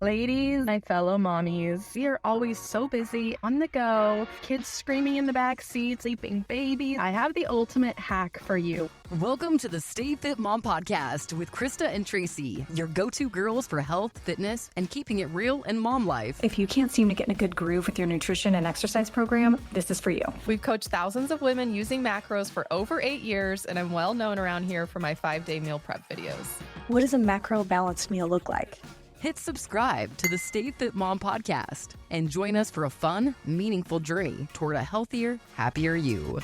Ladies, my fellow mommies, we are always so busy, on the go, kids screaming in the back seat, sleeping babies. I have the ultimate hack for you. Welcome to the Stay Fit Mom Podcast with Krista and Tracy, your go-to girls for health, fitness, and keeping it real in mom life. If you can't seem to get in a good groove with your nutrition and exercise program, this is for you. We've coached thousands of women using macros for over 8 years, and I'm well known around here for my 5-day meal prep videos. What does a macro balanced meal look like? Hit subscribe to the Stay Fit Mom Podcast and join us for a fun, meaningful journey toward a healthier, happier you.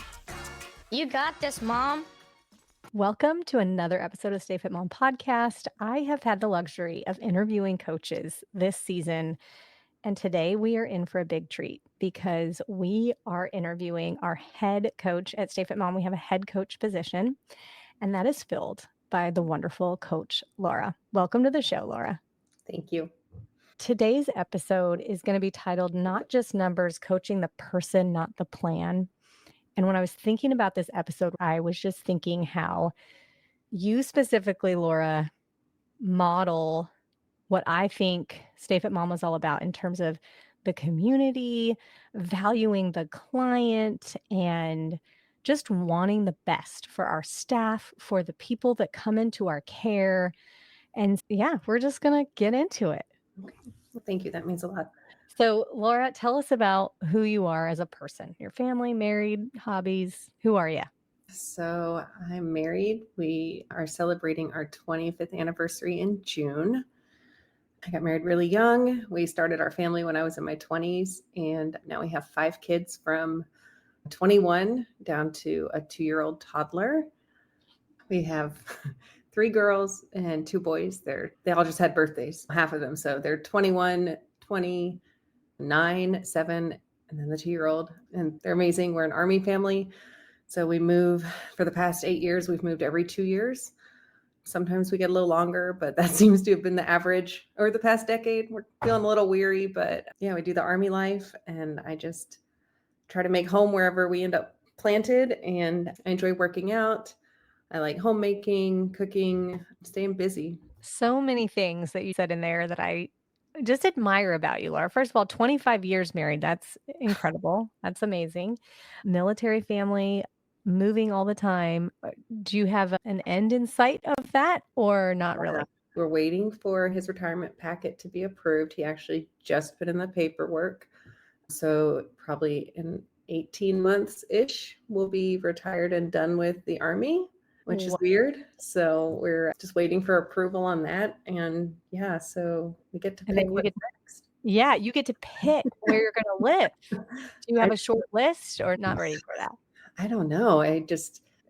You got this, Mom. Welcome to another episode of Stay Fit Mom Podcast. I have had the luxury of interviewing coaches this season, and today we are in for a big treat because we are interviewing our head coach at Stay Fit Mom. We have a head coach position, and that is filled by the wonderful Coach Laura. Welcome to the show, Laura. Thank you. Today's episode is going to be titled Not Just Numbers, Coaching the Person, Not the Plan. And when I was thinking about this episode, I was just thinking how you specifically, Laura, model what I think Stay Fit Mom is all about in terms of the community, valuing the client, and just wanting the best for our staff, for the people that come into our care. And yeah, we're just going to get into it. Okay. Well, thank you. That means a lot. So, Laura, tell us about who you are as a person, your family, married, hobbies. Who are you? So I'm married. We are celebrating our 25th anniversary in June. I got married really young. We started our family when I was in my 20s, and now we have 5 kids from 21 down to a 2-year-old toddler. We have 3 girls and 2 boys. They all just had birthdays, half of them. So they're 21, 29, 7, and then the 2-year-old. And they're amazing. We're an Army family. So we move for the past 8 years. We've moved every 2 years. Sometimes we get a little longer, but that seems to have been the average over the past decade. We're feeling a little weary, but yeah, we do the Army life. And I just try to make home wherever we end up planted. And I enjoy working out. I like homemaking, cooking, staying busy. So many things that you said in there that I just admire about you, Laura. First of all, 25 years married. That's incredible. That's amazing. Military family, moving all the time. Do you have an end in sight of that or not really? We're waiting for his retirement packet to be approved. He actually just put in the paperwork. So probably in 18 months-ish, we'll be retired and done with the Army, which is weird. So we're just waiting for approval on that. And yeah, so we get to pick what's next. Yeah, you get to pick where you're going to live. Do you have a short list or not ready for that? I don't know.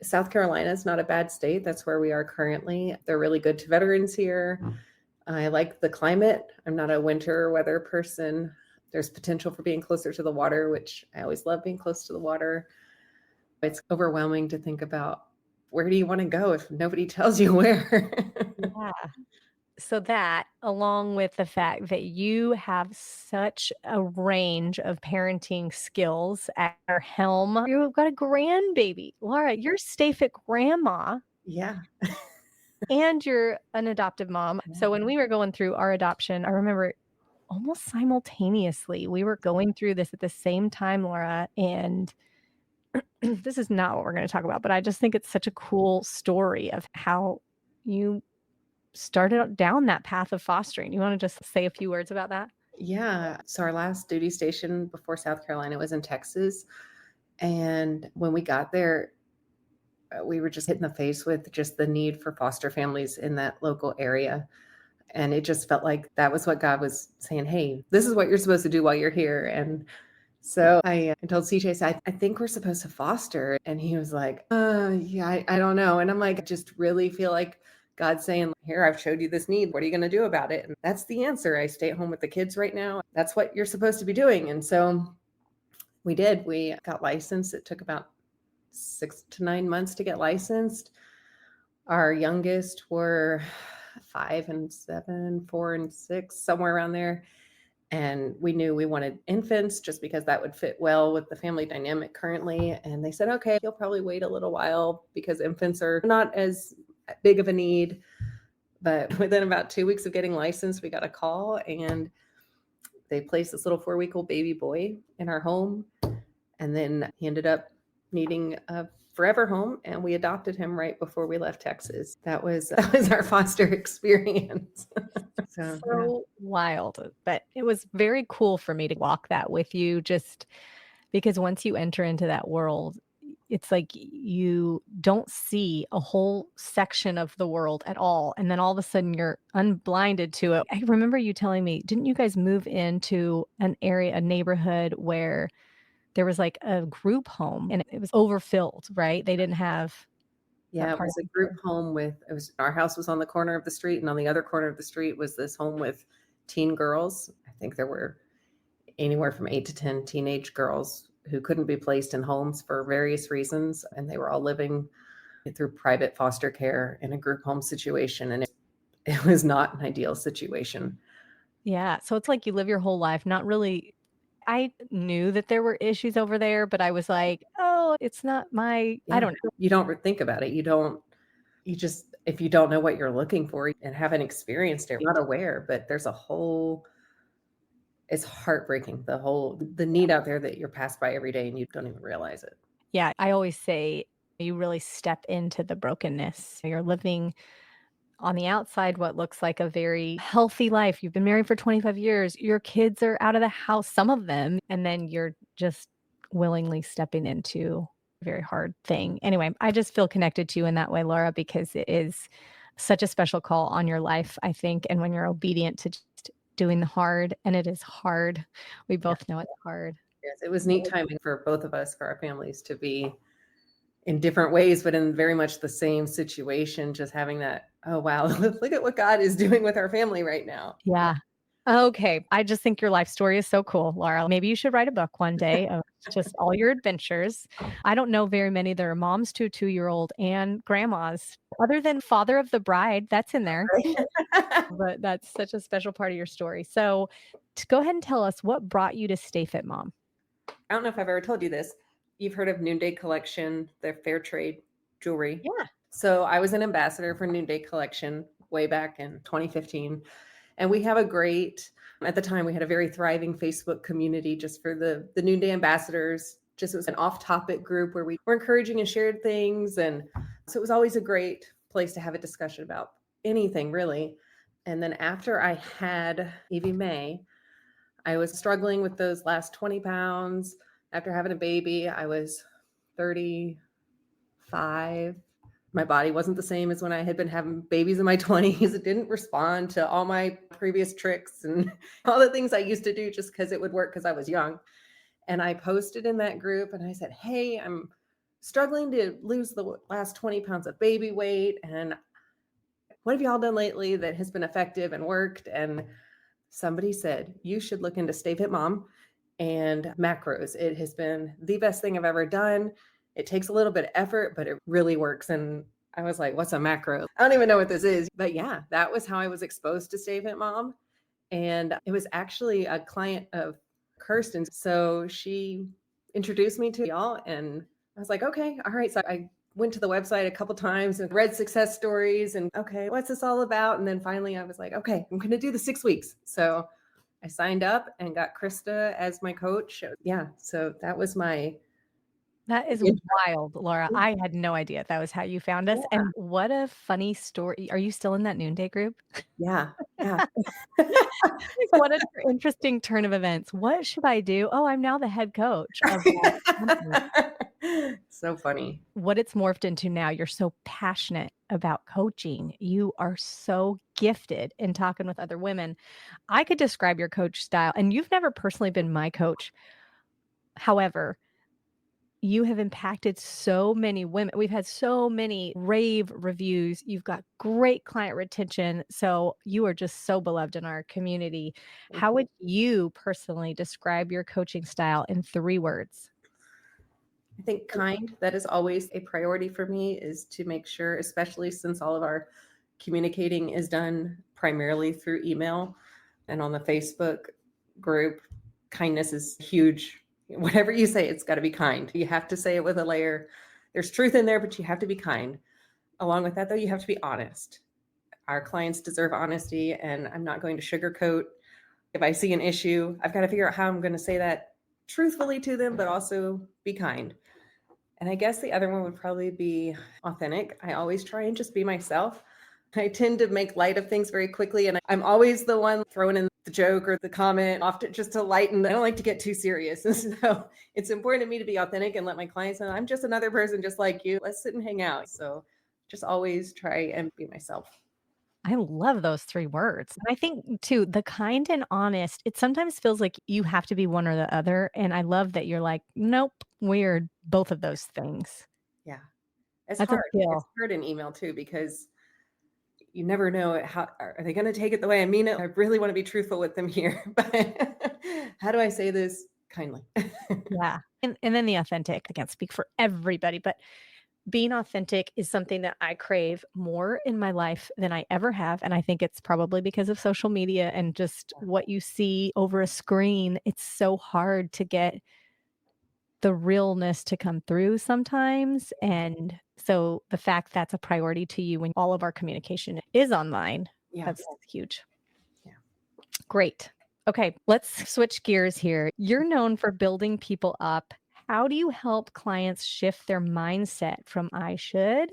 South Carolina is not a bad state. That's where we are currently. They're really good to veterans here. I like the climate. I'm not a winter weather person. There's potential for being closer to the water, which I always love being close to the water. It's overwhelming to think about where do you want to go if nobody tells you where? Yeah. So that, along with the fact that you have such a range of parenting skills at your helm, you've got a grandbaby. Laura, you're Stay Fit grandma. Yeah. And you're an adoptive mom. Yeah. So when we were going through our adoption, I remember almost simultaneously, we were going through this at the same time, Laura, and this is not what we're going to talk about, but I just think it's such a cool story of how you started down that path of fostering. You want to just say a few words about that? Yeah. So our last duty station before South Carolina was in Texas. And when we got there, we were just hit in the face with just the need for foster families in that local area. And it just felt like that was what God was saying, hey, this is what you're supposed to do while you're here. And so I told CJ, I think we're supposed to foster. And he was like, yeah, I don't know. And I'm like, I just really feel like God's saying, here, I've showed you this need. What are you going to do about it? And that's the answer. I stay at home with the kids right now. That's what you're supposed to be doing. And so we did. We got licensed. It took about 6 to 9 months to get licensed. Our youngest were 5 and 7, 4 and 6, somewhere around there. And we knew we wanted infants just because that would fit well with the family dynamic currently. And they said, okay, you'll probably wait a little while because infants are not as big of a need. But within about 2 weeks of getting licensed, we got a call and they placed this little 4-week-old baby boy in our home. And then he ended up needing a forever home, and we adopted him right before we left Texas. That was our foster experience. So wild, but it was very cool for me to walk that with you, just because once you enter into that world, it's like you don't see a whole section of the world at all. And then all of a sudden you're unblinded to it. I remember you telling me, didn't you guys move into an area, a neighborhood where there was like a group home and it was overfilled, right? They didn't have Yeah, that it part was of a group home our house was on the corner of the street, and on the other corner of the street was this home with teen girls. I think there were anywhere from 8 to 10 teenage girls who couldn't be placed in homes for various reasons. And they were all living through private foster care in a group home situation. And it was not an ideal situation. Yeah. So it's like you live your whole life, not really. I knew that there were issues over there, but I was like, oh, it's not I don't know. You don't think about it. If you don't know what you're looking for and haven't experienced it, you're not aware, but there's it's heartbreaking. The need out there that you're passed by every day and you don't even realize it. Yeah. I always say you really step into the brokenness. You're living on the outside what looks like a very healthy life. You've been married for 25 years. Your kids are out of the house, some of them, and then you're just willingly stepping into a very hard thing. Anyway, I just feel connected to you in that way, Laura, because it is such a special call on your life, I think. And when you're obedient to just doing the hard, and it is hard. We both know it's hard. Yes, it was neat timing for both of us, for our families to be in different ways, but in very much the same situation, just having that, oh, wow, look at what God is doing with our family right now. Yeah. Okay. I just think your life story is so cool, Laura. Maybe you should write a book one day of just all your adventures. I don't know very many that are moms to a 2-year-old and grandmas, other than Father of the Bride. That's in there. But that's such a special part of your story. So to go ahead and tell us what brought you to Stay Fit Mom. I don't know if I've ever told you this. You've heard of Noonday Collection, their fair trade jewelry. Yeah. So I was an ambassador for Noonday Collection way back in 2015. And we have at the time, we had a very thriving Facebook community just for the Noonday ambassadors. It was an off-topic group where we were encouraging and shared things. And so it was always a great place to have a discussion about anything, really. And then after I had Evie May, I was struggling with those last 20 pounds. After having a baby, I was 35. My body wasn't the same as when I had been having babies in my 20s. It didn't respond to all my previous tricks and all the things I used to do just because it would work because I was young. And I posted in that group and I said, hey, I'm struggling to lose the last 20 pounds of baby weight. And what have y'all done lately that has been effective and worked? And somebody said, you should look into Stay Fit Mom and macros. It has been the best thing I've ever done. It takes a little bit of effort, but it really works. And I was like, what's a macro? I don't even know what this is. But yeah, that was how I was exposed to Stay Fit Mom. And it was actually a client of Kirsten's. So she introduced me to y'all and I was like, okay, all right. So I went to the website a couple times and read success stories and okay, what's this all about? And then finally I was like, okay, I'm going to do the 6 weeks. So I signed up and got Krista as my coach. Yeah. So that was That is wild, Laura. I had no idea that was how you found us. Yeah. And what a funny story. Are you still in that Noonday group? Yeah. Yeah. What an interesting turn of events. What should I do? Oh, I'm now the head coach of that company. So funny. What it's morphed into now, you're so passionate about coaching. You are so gifted in talking with other women. I could describe your coach style, and you've never personally been my coach. However, you have impacted so many women. We've had so many rave reviews. You've got great client retention. So you are just so beloved in our community. How would you personally describe your coaching style in 3 words? I think kind, that is always a priority for me, is to make sure, especially since all of our communicating is done primarily through email and on the Facebook group, kindness is huge. Whatever you say, it's got to be kind. You have to say it with a layer. There's truth in there, but you have to be kind. Along with that, though, you have to be honest. Our clients deserve honesty, and I'm not going to sugarcoat. If I see an issue, I've got to figure out how I'm going to say that truthfully to them, but also be kind. And I guess the other one would probably be authentic. I always try and just be myself. I tend to make light of things very quickly, and I'm always the one throwing in the joke or the comment, often just to lighten. I don't like to get too serious. And so it's important to me to be authentic and let my clients know I'm just another person just like you. Let's sit and hang out. So just always try and be myself. I love those 3 words. And I think too, the kind and honest, it sometimes feels like you have to be one or the other. And I love that you're like, nope, we're both of those things. Yeah. It's That's a hard. It's skill. hard in email too, because you never know how are they going to take it the way I mean it. I really want to be truthful with them here, but how do I say this kindly? Yeah. And then the authentic. I can't speak for everybody, but being authentic is something that I crave more in my life than I ever have. And I think it's probably because of social media and just what you see over a screen. It's so hard to get the realness to come through sometimes. And so the fact that's a priority to you when all of our communication is online, Yeah. that's huge. Yeah. Great. Okay, let's switch gears here. You're known for building people up. How do you help clients shift their mindset from I should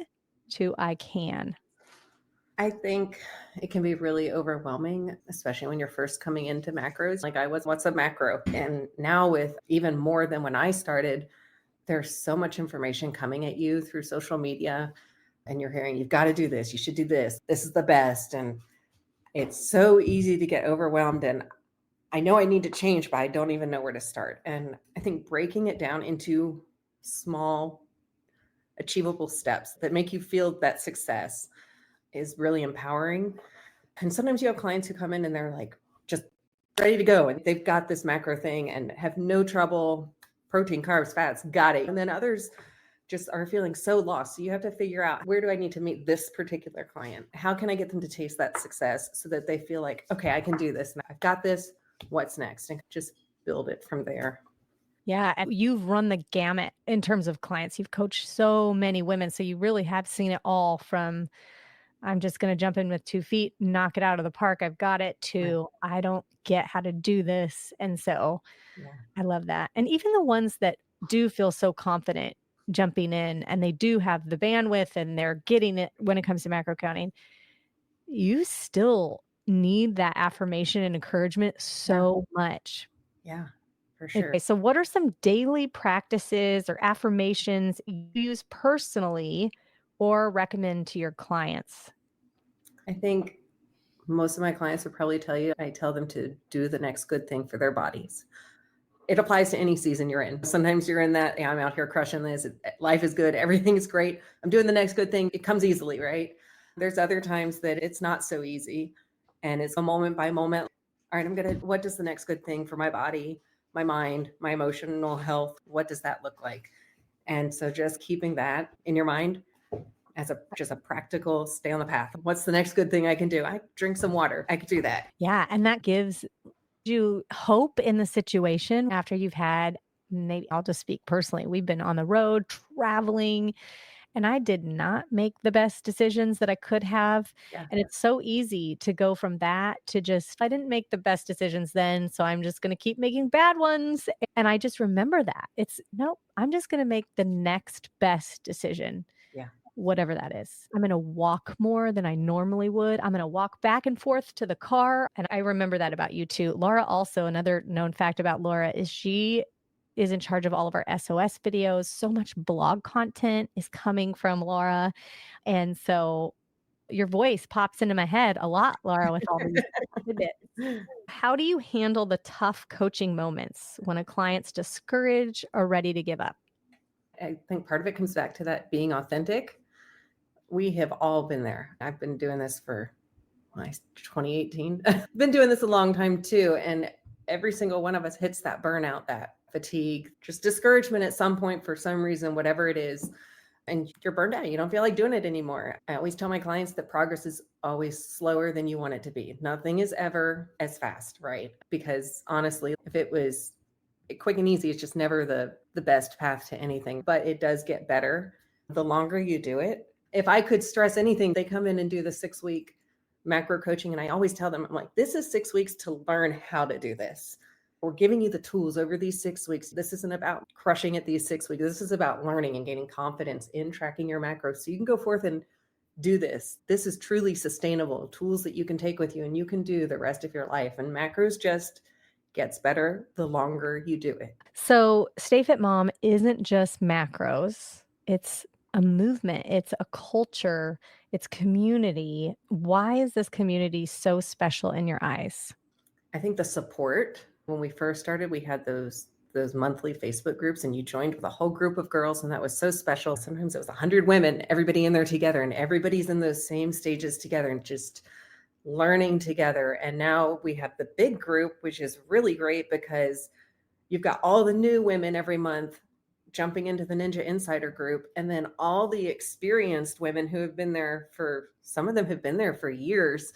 to I can? I think it can be really overwhelming, especially when you're first coming into macros. Like I was, what's a macro? And now with even more than when I started, there's so much information coming at you through social media, and you're hearing, you've got to do this, you should do this, this is the best. And it's so easy to get overwhelmed. And I know I need to change, but I don't even know where to start. And I think breaking it down into small, achievable steps that make you feel that success is really empowering. And sometimes you have clients who come in and they're like just ready to go, and they've got this macro thing and have no trouble, protein, carbs, fats, got it. And then others just are feeling so lost. So you have to figure out, where do I need to meet this particular client? How can I get them to taste that success so that they feel like, okay, I can do this and I've got this. What's next? And just build it from there. Yeah, and you've run the gamut in terms of clients. You've coached so many women, so you really have seen it all from I'm just going to jump in with 2 feet, knock it out of the park. I've got it to I don't get how to do this. And so I love that. And even the ones that do feel so confident jumping in and they do have the bandwidth and they're getting it when it comes to macro counting, you still need that affirmation and encouragement so much. Yeah, for sure. Okay, so what are some daily practices or affirmations you use personally or recommend to your clients? I think most of my clients would probably tell you, I tell them to do the next good thing for their bodies. It applies to any season you're in. Sometimes you're in that, I'm out here crushing this. Life is good. Everything is great. I'm doing the next good thing. It comes easily, right? There's other times that it's not so easy. And it's a moment by moment. All right, what does the next good thing for my body, my mind, my emotional health, what does that look like? And so just keeping that in your mind as just a practical stay on the path. What's the next good thing I can do? I drink some water. I could do that. Yeah. And that gives you hope in the situation after you've had, maybe I'll just speak personally. We've been on the road traveling and I did not make the best decisions that I could have. Yeah. And it's so easy to go from that to just, I didn't make the best decisions then. So I'm just going to keep making bad ones. And I just remember that nope, I'm just going to make the next best decision. Yeah. Whatever that is. I'm going to walk more than I normally would. I'm going to walk back and forth to the car. And I remember that about you too. Laura, also another known fact about Laura is she is in charge of all of our SOS videos. So much blog content is coming from Laura. And so your voice pops into my head a lot, Laura, with all these tidbits. How do you handle the tough coaching moments when a client's discouraged or ready to give up? I think part of it comes back to that being authentic. We have all been there. I've been doing this for 2018. I've been doing this a long time too. And every single one of us hits that burnout, that fatigue, just discouragement at some point for some reason, whatever it is. And you're burned out. You don't feel like doing it anymore. I always tell my clients that progress is always slower than you want it to be. Nothing is ever as fast, right? Because honestly, if it was quick and easy, it's just never the best path to anything, but it does get better the longer you do it. If I could stress anything, they come in and do the 6-week macro coaching, and I always tell them, I'm like, this is 6 weeks to learn how to do this. We're giving you the tools over these 6 weeks. This isn't about crushing it these 6 weeks. This is about learning and gaining confidence in tracking your macros so you can go forth and do this. This is truly sustainable tools that you can take with you and you can do the rest of your life. And macros just gets better the longer you do it. So, Stay Fit Mom isn't just macros, it's a movement, it's a culture, it's community. Why is this community so special in your eyes? I think the support, when we first started, we had those monthly Facebook groups and you joined with a whole group of girls and that was so special. Sometimes it was 100 women, everybody in there together and everybody's in those same stages together and just learning together. And now we have the big group, which is really great because you've got all the new women every month jumping into the Ninja Insider group. And then all the experienced women who have been there for, some of them have been there for years.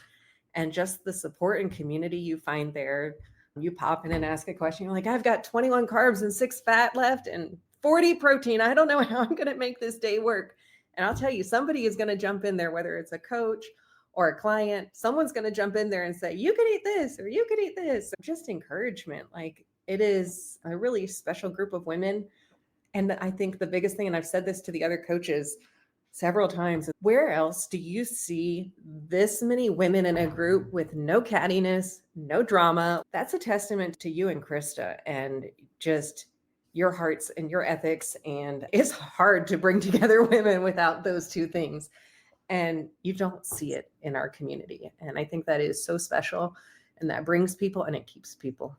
And just the support and community you find there. You pop in and ask a question. You're like, I've got 21 carbs and 6 fat left and 40 protein. I don't know how I'm going to make this day work. And I'll tell you, somebody is going to jump in there, whether it's a coach or a client, someone's going to jump in there and say, you can eat this or you can eat this. Just encouragement. Like, it is a really special group of women. And I think the biggest thing, and I've said this to the other coaches several times, where else do you see this many women in a group with no cattiness, no drama? That's a testament to you and Krista and just your hearts and your ethics. And it's hard to bring together women without those two things. And you don't see it in our community. And I think that is so special and that brings people and it keeps people.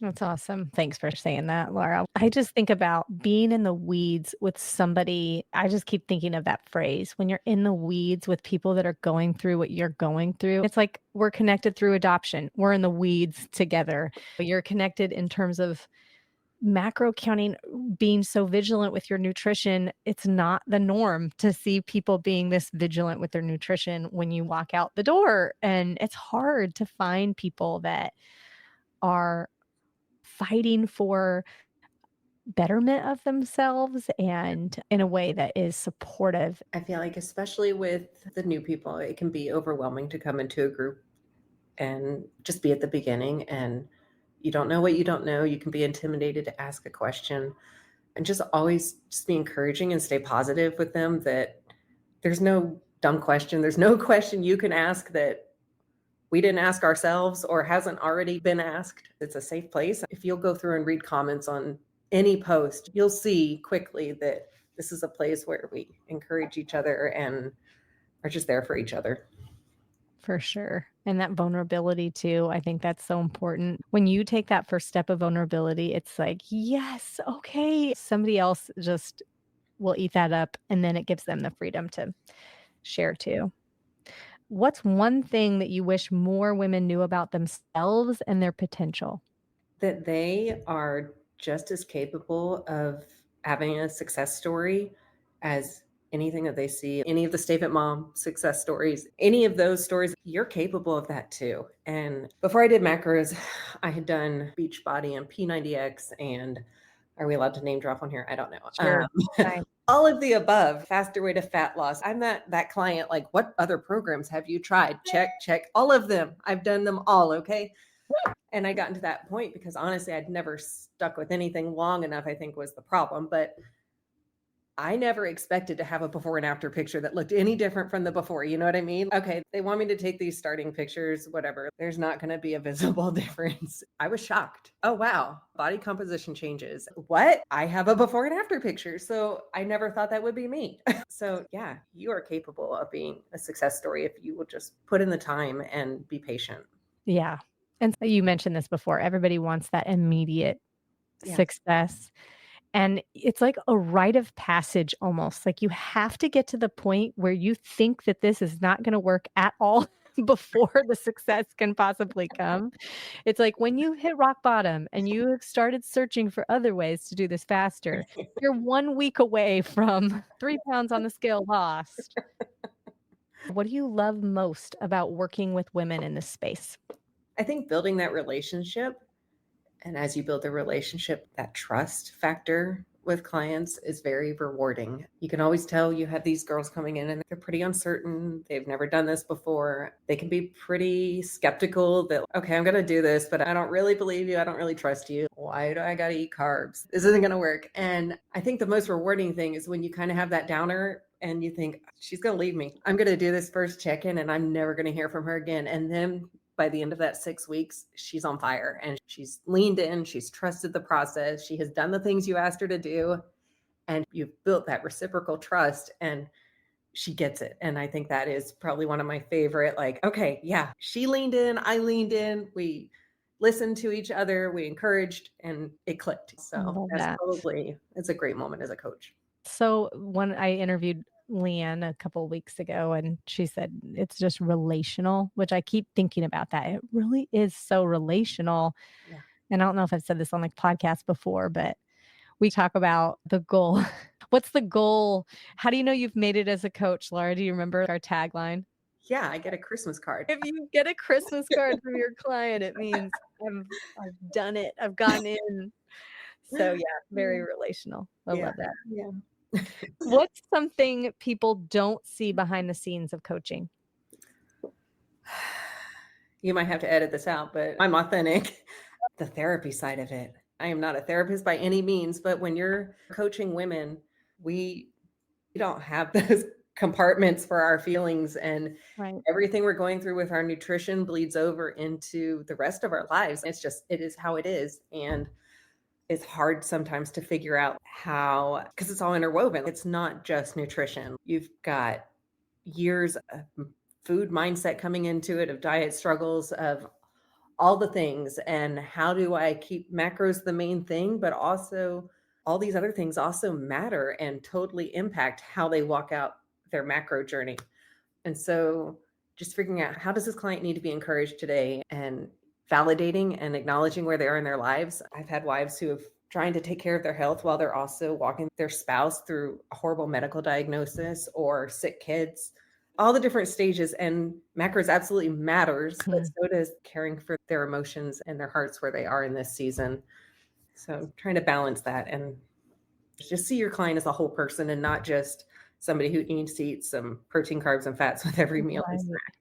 That's awesome. Thanks for saying that, Laura. I just think about being in the weeds with somebody. I just keep thinking of that phrase when you're in the weeds with people that are going through what you're going through. It's like we're connected through adoption. We're in the weeds together. You're connected in terms of macro counting, being so vigilant with your nutrition. It's not the norm to see people being this vigilant with their nutrition when you walk out the door. And it's hard to find people that are fighting for betterment of themselves and in a way that is supportive. I feel like, especially with the new people, it can be overwhelming to come into a group and just be at the beginning and you don't know what you don't know. You can be intimidated to ask a question and just always just be encouraging and stay positive with them that there's no dumb question. There's no question you can ask that we didn't ask ourselves or hasn't already been asked. It's a safe place. If you'll go through and read comments on any post, you'll see quickly that this is a place where we encourage each other and are just there for each other. For sure. And that vulnerability too. I think that's so important. When you take that first step of vulnerability, it's like, yes, okay. Somebody else just will eat that up. And then it gives them the freedom to share too. What's one thing that you wish more women knew about themselves and their potential? That they are just as capable of having a success story as anything that they see, any of the Stay Fit Mom success stories, any of those stories, you're capable of that too. And before I did macros, I had done Beachbody and P90X and are we allowed to name drop on here? I don't know. Sure. All of the above, faster way to fat loss. I'm that client, like, what other programs have you tried? Check, all of them. I've done them all. Okay. And I got into that point because honestly, I'd never stuck with anything long enough, I think was the problem. But I never expected to have a before and after picture that looked any different from the before. You know what I mean? Okay, they want me to take these starting pictures, whatever. There's not going to be a visible difference. I was shocked. Oh, wow. Body composition changes. What? I have a before and after picture. So I never thought that would be me. So yeah, you are capable of being a success story if you will just put in the time and be patient. Yeah. And you mentioned this before. Everybody wants that immediate success. And it's like a rite of passage almost. Like you have to get to the point where you think that this is not going to work at all before the success can possibly come. It's like when you hit rock bottom and you have started searching for other ways to do this faster, you're 1 week away from 3 pounds on the scale lost. What do you love most about working with women in this space? I think building that relationship. And as you build the relationship, that trust factor with clients is very rewarding. You can always tell you have these girls coming in and they're pretty uncertain. They've never done this before. They can be pretty skeptical that, okay, I'm going to do this, but I don't really believe you. I don't really trust you. Why do I got to eat carbs? This isn't going to work. And I think the most rewarding thing is when you kind of have that downer and you think, she's going to leave me. I'm going to do this first check-in and I'm never going to hear from her again. And then by the end of that 6 weeks, she's on fire and she's leaned in, she's trusted the process, she has done the things you asked her to do, and you've built that reciprocal trust and she gets it. And I think that is probably one of my favorite, like, okay, yeah, she leaned in, I leaned in, we listened to each other, we encouraged, and it clicked. So it's a great moment as a coach. So when I interviewed Leanne a couple of weeks ago, and she said it's just relational, which I keep thinking about that. It really is so relational. Yeah. And I don't know if I've said this on the podcast before, but we talk about the goal. What's the goal? How do you know you've made it as a coach, Laura? Do you remember our tagline? Yeah, I get a Christmas card. If you get a Christmas card from your client, it means I've done it. I've gotten in. So yeah, very relational. I love that. Yeah. What's something people don't see behind the scenes of coaching? You might have to edit this out, but I'm authentic. The therapy side of it. I am not a therapist by any means, but when you're coaching women, we don't have those compartments for our feelings, and everything we're going through with our nutrition bleeds over into the rest of our lives. It is how it is. And it's hard sometimes to figure out how, because it's all interwoven. It's not just nutrition. You've got years of food mindset coming into it, of diet struggles, of all the things. And how do I keep macros the main thing, but also all these other things also matter and totally impact how they walk out their macro journey. And so just figuring out, how does this client need to be encouraged today, and validating and acknowledging where they are in their lives. I've had wives who have trying to take care of their health while they're also walking their spouse through a horrible medical diagnosis or sick kids, all the different stages. And macros absolutely matters, but so does caring for their emotions and their hearts where they are in this season. So trying to balance that and just see your client as a whole person and not just somebody who needs to eat some protein, carbs, and fats with every meal and snack.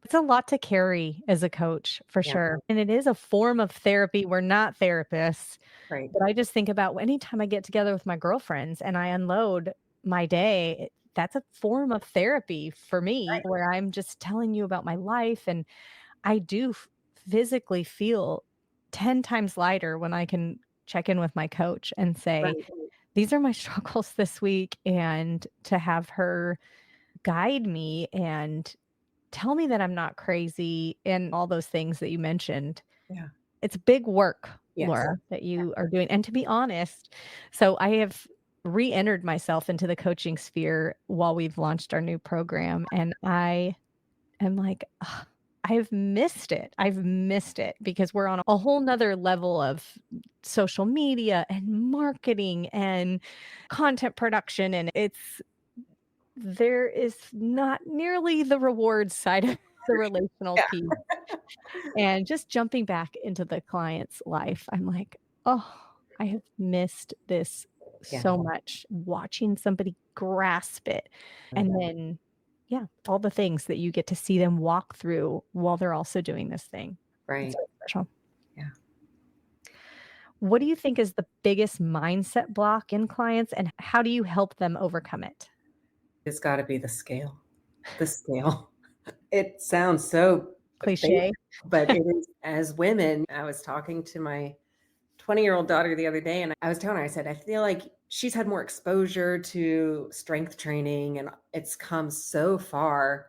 It's a lot to carry as a coach, for sure. And it is a form of therapy. We're not therapists. Right. But I just think about anytime I get together with my girlfriends and I unload my day, that's a form of therapy for me, where I'm just telling you about my life. And I do physically feel 10 times lighter when I can check in with my coach and say, these are my struggles this week. And to have her guide me and tell me that I'm not crazy and all those things that you mentioned. Yeah. It's big work, Laura, that you are doing. And to be honest, so I have re-entered myself into the coaching sphere while we've launched our new program. And I am like, I've missed it. I've missed it because we're on a whole nother level of social media and marketing and content production. And there is not nearly the reward side of the relational piece. And just jumping back into the client's life, I'm like, oh, I have missed this so much, watching somebody grasp it. And then, all the things that you get to see them walk through while they're also doing this thing. Right. So special. Yeah. What do you think is the biggest mindset block in clients, and how do you help them overcome it? It's got to be the scale. The scale. It sounds so cliche, but it is. As women, I was talking to my 20-year-old daughter the other day, and I was telling her, I said, I feel like she's had more exposure to strength training, and it's come so far,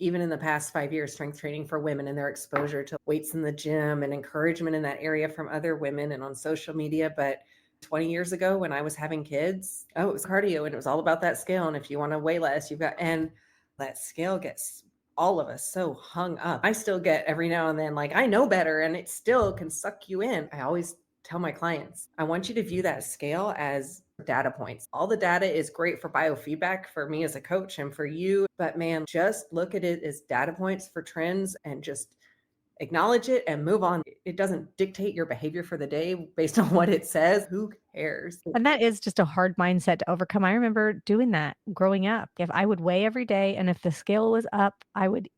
even in the past 5 years, strength training for women and their exposure to weights in the gym and encouragement in that area from other women and on social media. But 20 years ago when I was having kids, it was cardio and it was all about that scale. And if you want to weigh less, and that scale gets all of us so hung up. I still get every now and then, like, I know better, and it still can suck you in. I always tell my clients, I want you to view that scale as data points. All the data is great for biofeedback for me as a coach and for you, but man, just look at it as data points for trends and just acknowledge it and move on. It doesn't dictate your behavior for the day based on what it says. Who cares? And that is just a hard mindset to overcome. I remember doing that growing up. If I would weigh every day and if the scale was up, I would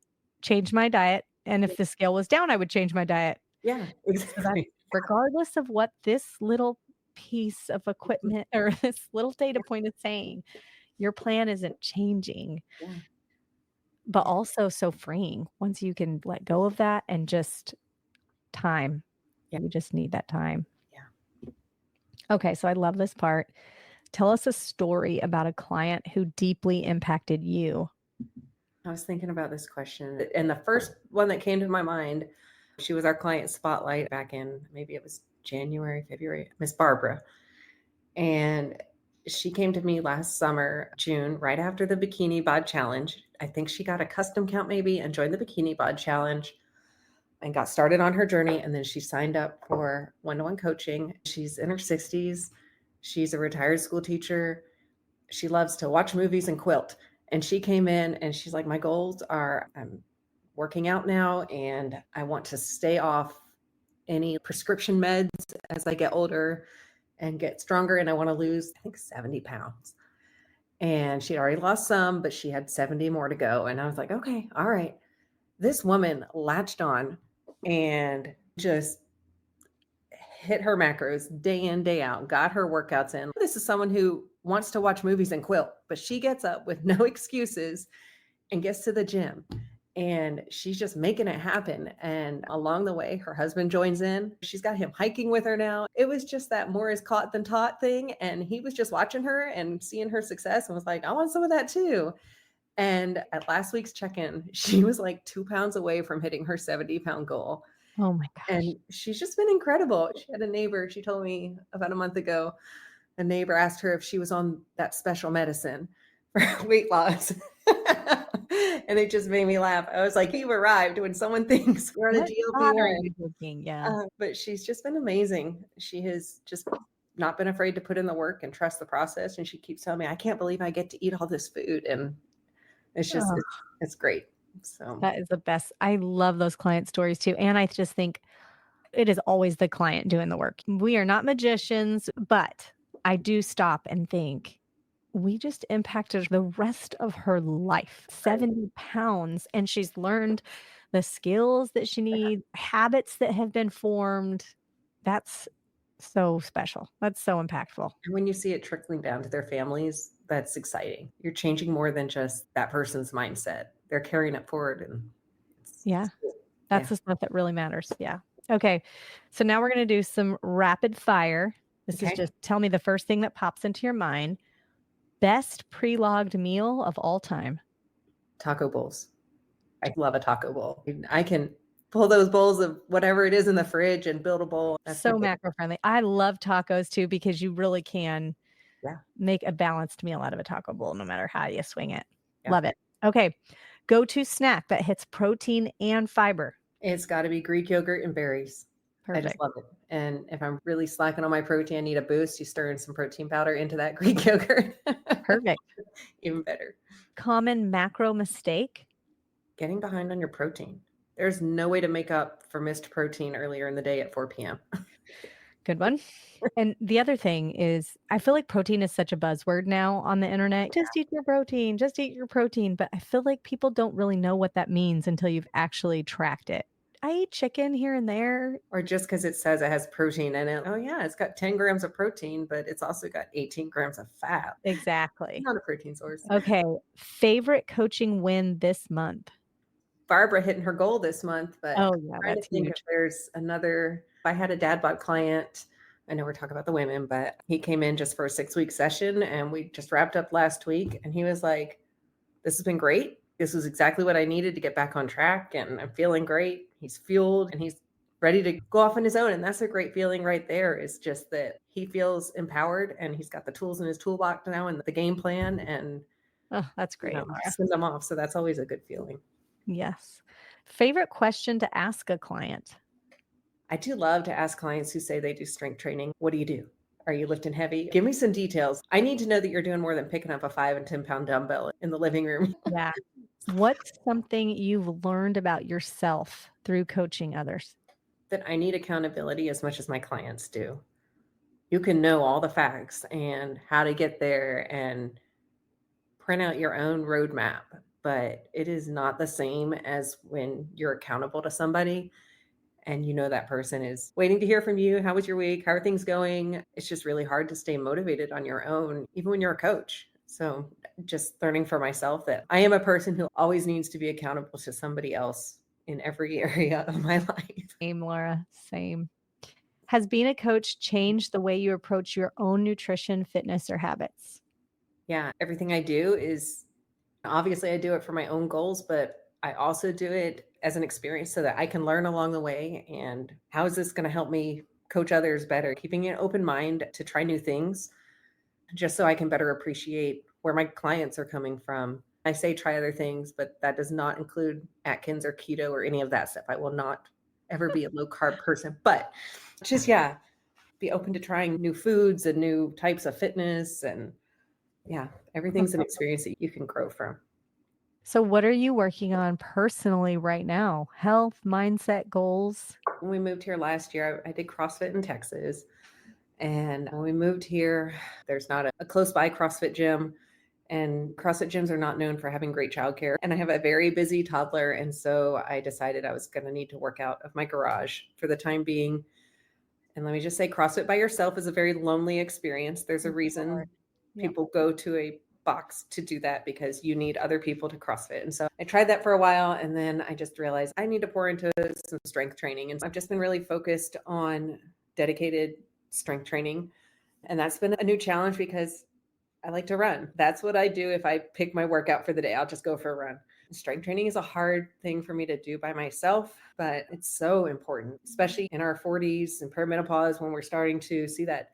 change my diet. And if the scale was down, I would change my diet. Yeah, exactly. Regardless of what this little piece of equipment or this little data point is saying, your plan isn't changing. Yeah. But also so freeing once you can let go of that and just time. Yeah. You just need that time. Yeah. Okay, so I love this part. Tell us a story about a client who deeply impacted you. I was thinking about this question, and the first one that came to my mind, she was our client spotlight back in, maybe it was January, February, Miss Barbara. And she came to me last summer, June, right after the Bikini Bod Challenge. I think she got a custom count maybe and joined the Bikini Bod Challenge and got started on her journey. And then she signed up for one-to-one coaching. She's in her 60s. She's a retired school teacher. She loves to watch movies and quilt. And she came in and she's like, my goals are I'm working out now and I want to stay off any prescription meds as I get older and get stronger. And I want to lose, I think, 70 pounds. And she'd already lost some, but she had 70 more to go. And I was like, okay, all right. This woman latched on and just hit her macros day in, day out, got her workouts in. This is someone who wants to watch movies and quilt, but she gets up with no excuses and gets to the gym. And she's just making it happen. And along the way, her husband joins in. She's got him hiking with her now. It was just that more is caught than taught thing. And he was just watching her and seeing her success and was like, I want some of that too. And at last week's check-in, she was like 2 pounds away from hitting her 70-pound goal. Oh my gosh. And she's just been incredible. She had a neighbor, she told me about a month ago, a neighbor asked her if she was on that special medicine for weight loss. And it just made me laugh. I was like, you've arrived when someone thinks we're on a What thought are you GLP-1. thinking? Yeah. But she's just been amazing. She has just not been afraid to put in the work and trust the process. And she keeps telling me, I can't believe I get to eat all this food. And it's just, Oh. it's great. So That is the best. I love those client stories too. And I just think it is always the client doing the work. We are not magicians, but I do stop and think we just impacted the rest of her life, 70 pounds. And she's learned the skills that she needs, habits that have been formed. That's so special. That's so impactful. and when you see it trickling down to their families, that's exciting. You're changing more than just that person's mindset. They're carrying it forward. And Yeah. That's the stuff that really matters. Yeah. Okay. So now we're going to do some rapid fire. This Okay. is just tell me the first thing that pops into your mind. Best pre-logged meal of all time. Taco bowls. I love a taco bowl. I can pull those bowls of whatever it is in the fridge and build a bowl. That's So my favorite. macro friendly. I love tacos too because you really can Yeah. make a balanced meal out of a taco bowl no matter how you swing it. Yeah. Love it. Okay. Go-to snack that hits protein and fiber. It's got to be Greek yogurt and berries. I Perfect. just love it. And if I'm really slacking on my protein, I need a boost. You stir in some protein powder into that Greek yogurt. Perfect. Even better. Common macro mistake. Getting behind on your protein. There's no way to make up for missed protein earlier in the day at 4 p.m. Good one. And the other thing is, I feel like protein is such a buzzword now on the internet. Just eat your protein, just eat your protein. But I feel like people don't really know what that means until you've actually tracked it. I eat chicken here and there. Or just because it says it has protein in it. Oh, yeah, it's got 10 grams of protein, but it's also got 18 grams of fat. Exactly. Not a protein source. Okay. Favorite coaching win this month. Barbara hitting her goal this month, but Oh, yeah. trying to That's think huge. if there's another. I had a dad bod client. I know we're talking about the women, but he came in just for a 6-week session and we just wrapped up last week. And he was like, this has been great. This was exactly what I needed to get back on track. And I'm feeling great. He's fueled and he's ready to go off on his own. And that's a great feeling right there. Is just that he feels empowered and he's got the tools in his toolbox now and the game plan and Oh, that's great. send them off. So that's always a good feeling. Yes. Favorite question to ask a client. I do love to ask clients who say they do strength training, what do you do? Are you lifting heavy? Give me some details. I need to know that you're doing more than picking up a 5 and 10 pound dumbbell in the living room. Yeah. What's something you've learned about yourself through coaching others? That I need accountability as much as my clients do. You can know all the facts and how to get there and print out your own roadmap, but it is not the same as when you're accountable to somebody and you know that person is waiting to hear from you. How was your week? How are things going? It's just really hard to stay motivated on your own, even when you're a coach. So just learning for myself that I am a person who always needs to be accountable to somebody else in every area of my life. Same, Laura. Same. Has being a coach changed the way you approach your own nutrition, fitness, or habits? Yeah, everything I do is obviously I do it for my own goals, but I also do it as an experience so that I can learn along the way. And how is this going to help me coach others better? Keeping an open mind to try new things, just so I can better appreciate where my clients are coming from. I say try other things, but that does not include Atkins or keto or any of that stuff. I will not ever be a low carb person, but just, yeah, be open to trying new foods and new types of fitness. And yeah, everything's an experience that you can grow from. So, what are you working on personally right now? Health, mindset, goals? When we moved here last year, I did CrossFit in Texas. And when we moved here, there's not a close by CrossFit gym. And CrossFit gyms are not known for having great childcare. And I have a very busy toddler. And so I decided I was going to need to work out of my garage for the time being. And let me just say, CrossFit by yourself is a very lonely experience. There's a reason people go to a box to do that, because you need other people to CrossFit. And so I tried that for a while, and then I just realized I need to pour into some strength training. And I've just been really focused on dedicated strength training. And that's been a new challenge because I like to run. That's what I do. If I pick my workout for the day, I'll just go for a run. Strength training is a hard thing for me to do by myself, but it's so important, especially in our 40s and perimenopause, when we're starting to see that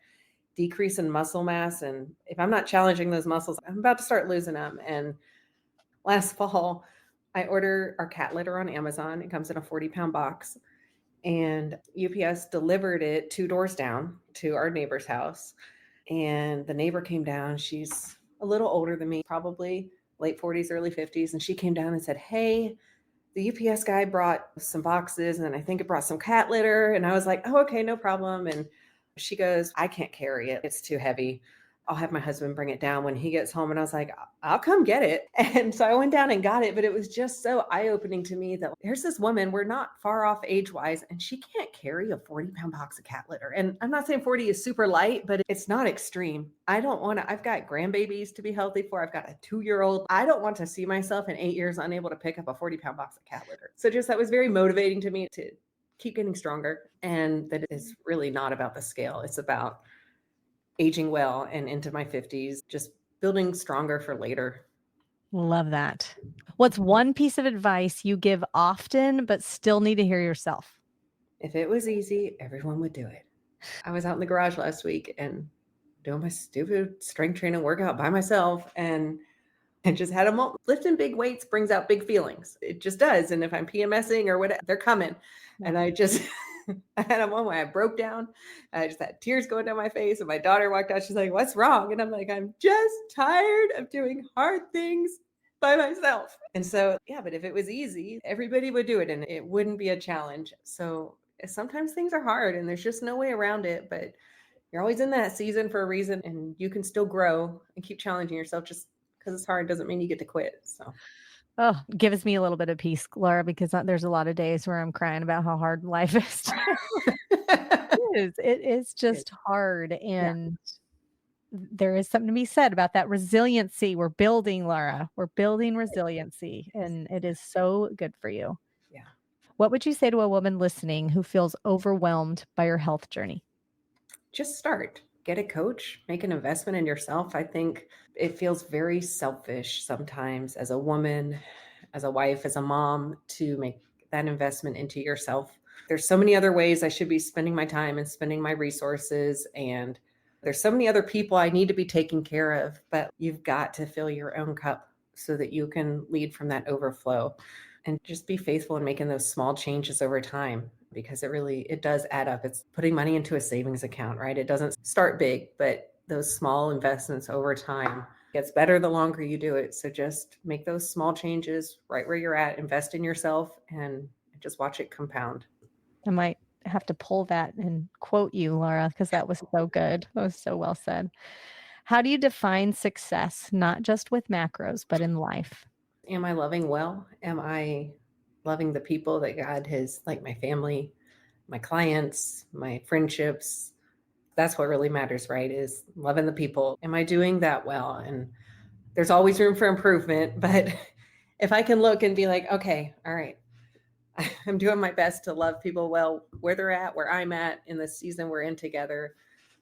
decrease in muscle mass. And if I'm not challenging those muscles, I'm about to start losing them. And last fall, I ordered our cat litter on Amazon. It comes in a 40-pound box, and UPS delivered it 2 doors down to our neighbor's house. And the neighbor came down. She's a little older than me, probably late 40s, early 50s. And she came down and said, "Hey, the UPS guy brought some boxes, and I think it brought some cat litter." And I was like, "Oh, okay, no problem." And she goes, "I can't carry it. It's too heavy. I'll have my husband bring it down when he gets home." And I was like, "I'll come get it." And so I went down and got it. But it was just so eye-opening to me that there's this woman, we're not far off age-wise, and she can't carry a 40-pound box of cat litter. And I'm not saying 40 is super light, but it's not extreme. I don't want to, I've got grandbabies to be healthy for. I've got a 2-year-old. I don't want to see myself in 8 years unable to pick up a 40-pound box of cat litter. So just that was very motivating to me to keep getting stronger, and that it's really not about the scale. It's about aging well and into my 50s, just building stronger for later. Love that. What's one piece of advice you give often, but still need to hear yourself? If it was easy, everyone would do it. I was out in the garage last week and doing my stupid strength training workout by myself, and I just had a moment. Lifting big weights brings out big feelings. It just does. And if I'm PMSing or whatever, they're coming. And I just, I had a moment where I broke down. I just had tears going down my face. And my daughter walked out. She's like, "What's wrong?" And I'm like, "I'm just tired of doing hard things by myself." And so, yeah, but if it was easy, everybody would do it and it wouldn't be a challenge. So sometimes things are hard and there's just no way around it. But you're always in that season for a reason, and you can still grow and keep challenging yourself. Just because it's hard doesn't mean you get to quit. So. Oh, gives me a little bit of peace, Laura, because there's a lot of days where I'm crying about how hard life is. It is just hard. And there is something to be said about that resiliency we're building, Laura. We're building resiliency, and it is so good for you. Yeah. What would you say to a woman listening who feels overwhelmed by her health journey? Just start. Get a coach, make an investment in yourself. I think it feels very selfish sometimes as a woman, as a wife, as a mom, to make that investment into yourself. There's so many other ways I should be spending my time and spending my resources. And there's so many other people I need to be taking care of, but you've got to fill your own cup so that you can lead from that overflow, and just be faithful in making those small changes over time. Because it does add up. It's putting money into a savings account, right? It doesn't start big, but those small investments over time gets better the longer you do it. So just make those small changes right where you're at, invest in yourself, and just watch it compound. I might have to pull that and quote you, Laura, because that was so good. That was so well said. How do you define success, not just with macros, but in life? Am I loving well? Am I loving the people that God has, like my family, my clients, my friendships? That's what really matters, right? Is loving the people. Am I doing that well? And there's always room for improvement, but if I can look and be like, okay, all right, I'm doing my best to love people well, where they're at, where I'm at in the season we're in together,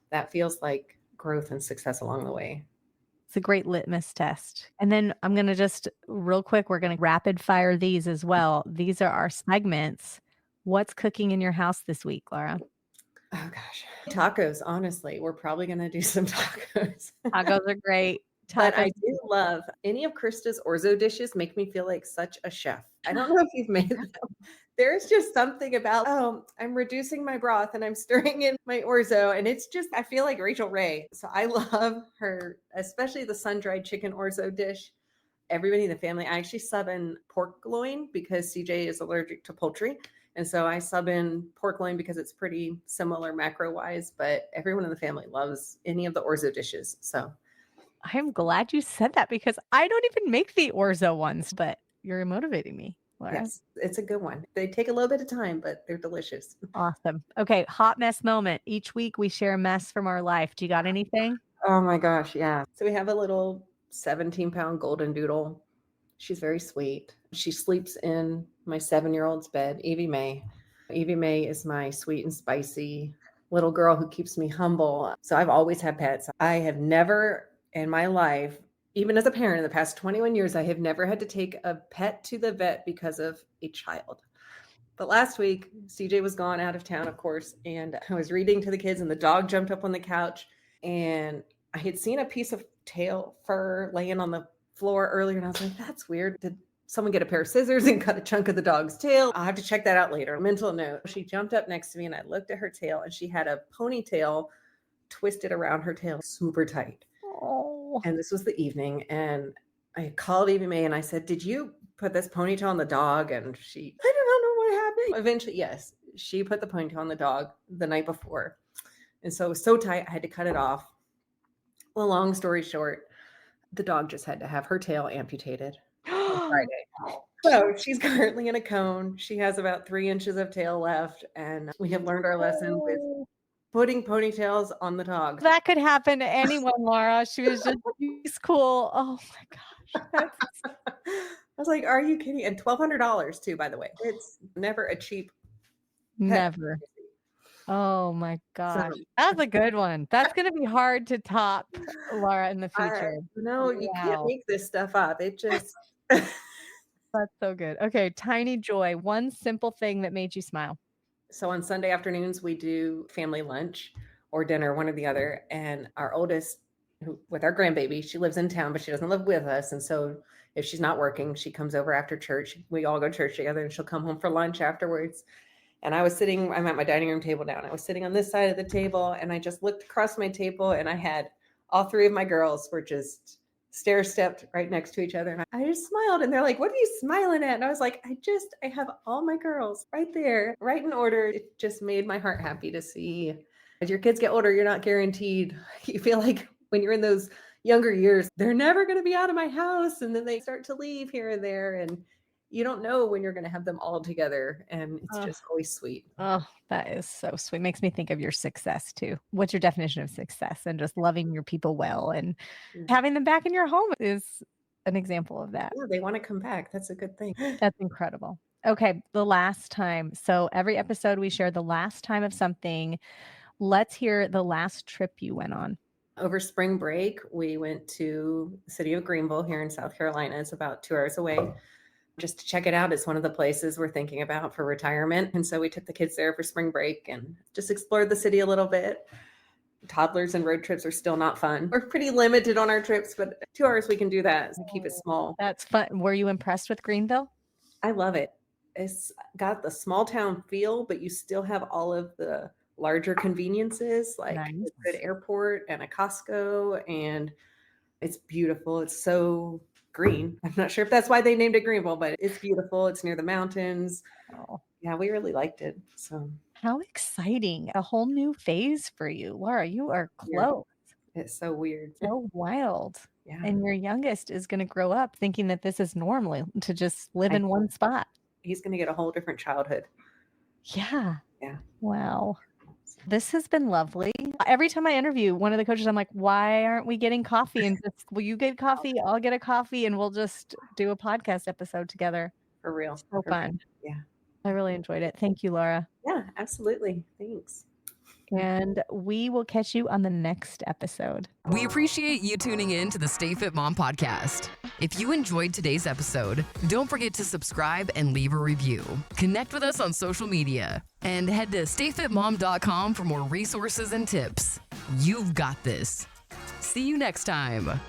that feels like growth and success along the way. It's a great litmus test. And then I'm going to just real quick, we're going to rapid fire these as well. These are our segments. What's cooking in your house this week, Laura? Oh gosh, tacos. Honestly, we're probably going to do some tacos. Tacos are great. But I Tacos. do love any of Krista's orzo dishes make me feel like such a chef. I don't know if you've made them. There's just something about, oh, I'm reducing my broth and I'm stirring in my orzo. And it's just, I feel like Rachel Ray. So I love her, especially the sun-dried chicken orzo dish. Everybody in the family, I actually sub in pork loin because CJ is allergic to poultry. And so I sub in pork loin because it's pretty similar macro-wise, but everyone in the family loves any of the orzo dishes. So I'm glad you said that because I don't even make the orzo ones, but you're motivating me, Laura. yes, it's a good one. They take a little bit of time, but they're delicious. Awesome. Okay, hot mess moment. Each week we share a mess from our life. Do you got anything? Oh my gosh, yeah. So we have a little 17-pound golden doodle. She's very sweet. She sleeps in my 7-year-old's bed, Evie May. Evie May is my sweet and spicy little girl who keeps me humble. So I've always had pets. I have never in my life, even as a parent in the past 21 years, I have never had to take a pet to the vet because of a child. But last week, CJ was gone out of town, of course, and I was reading to the kids and the dog jumped up on the couch and I had seen a piece of tail fur laying on the floor earlier and I was like, that's weird. Did someone get a pair of scissors and cut a chunk of the dog's tail? I'll have to check that out later. Mental note. She jumped up next to me and I looked at her tail and she had a ponytail twisted around her tail super tight. Oh. And this was the evening and I called Evie May and I said, did you put this ponytail on the dog? And she, I don't know what happened. Eventually, yes, she put the ponytail on the dog the night before. And so it was so tight, I had to cut it off. Well, long story short, the dog just had to have her tail amputated on Friday. So she's currently in a cone. She has about 3 inches of tail left. And we have learned our lesson with putting ponytails on the dog. That could happen to anyone, Laura. She was just, she's cool. Oh my gosh. I was like, are you kidding? And $1,200 too, by the way. It's never a cheap pet. Never. Oh my gosh. So, That's a good one. That's going to be hard to top, Laura, in the future. no, you can't Wow. make this stuff up. It just That's so good. Okay, tiny joy. One simple thing that made you smile. So on Sunday afternoons, we do family lunch or dinner, one or the other. And our oldest, with our grandbaby, she lives in town, but she doesn't live with us. And so if she's not working, she comes over after church. We all go to church together and she'll come home for lunch afterwards. And I'm at my dining room table now, and I was sitting on this side of the table and I just looked across my table and I had all 3 of my girls were just stair-stepped right next to each other. And I just smiled and they're like, what are you smiling at? And I was like, I have all my girls right there, right in order. It just made my heart happy to see. As your kids get older, you're not guaranteed. You feel like when you're in those younger years, they're never going to be out of my house. And then they start to leave here and there. And you don't know when you're going to have them all together. And it's just always sweet. Oh, that is so sweet. Makes me think of your success too. What's your definition of success? And just loving your people well and having them back in your home is an example of that. Yeah, they want to come back. That's a good thing. That's incredible. Okay, the last time. So every episode we share the last time of something. Let's hear the last trip you went on. Over spring break, we went to the city of Greenville here in South Carolina. It's about 2 hours away. Just to check it out. It's one of the places we're thinking about for retirement. And so we took the kids there for spring break and just explored the city a little bit. Toddlers and road trips are still not fun. We're pretty limited on our trips, but 2 hours we can do that. So keep it small. That's fun. Were you impressed with Greenville? I love it. It's got the small town feel, but you still have all of the larger conveniences like a good airport and a Costco, and it's beautiful. It's so green. I'm not sure if that's why they named it Greenville, but it's beautiful. It's near the mountains. Oh. Yeah, we really liked it. So How exciting. A whole new phase for you. Laura, you are weird. close. It's so weird. So wild. Yeah. And your youngest is going to grow up thinking that this is normal to just live I in one spot. He's going to get a whole different childhood. Yeah. Yeah. Wow. This has been lovely. Every time I interview one of the coaches, I'm like, why aren't we getting coffee? And just, will you get coffee? I'll get a coffee and we'll just do a podcast episode together. For real. So For fun. real. Yeah. I really enjoyed it. Thank you, Laura. Yeah, absolutely. Thanks. And we will catch you on the next episode. We appreciate you tuning in to the Stay Fit Mom podcast. If you enjoyed today's episode, don't forget to subscribe and leave a review. Connect with us on social media and head to stayfitmom.com for more resources and tips. You've got this. See you next time.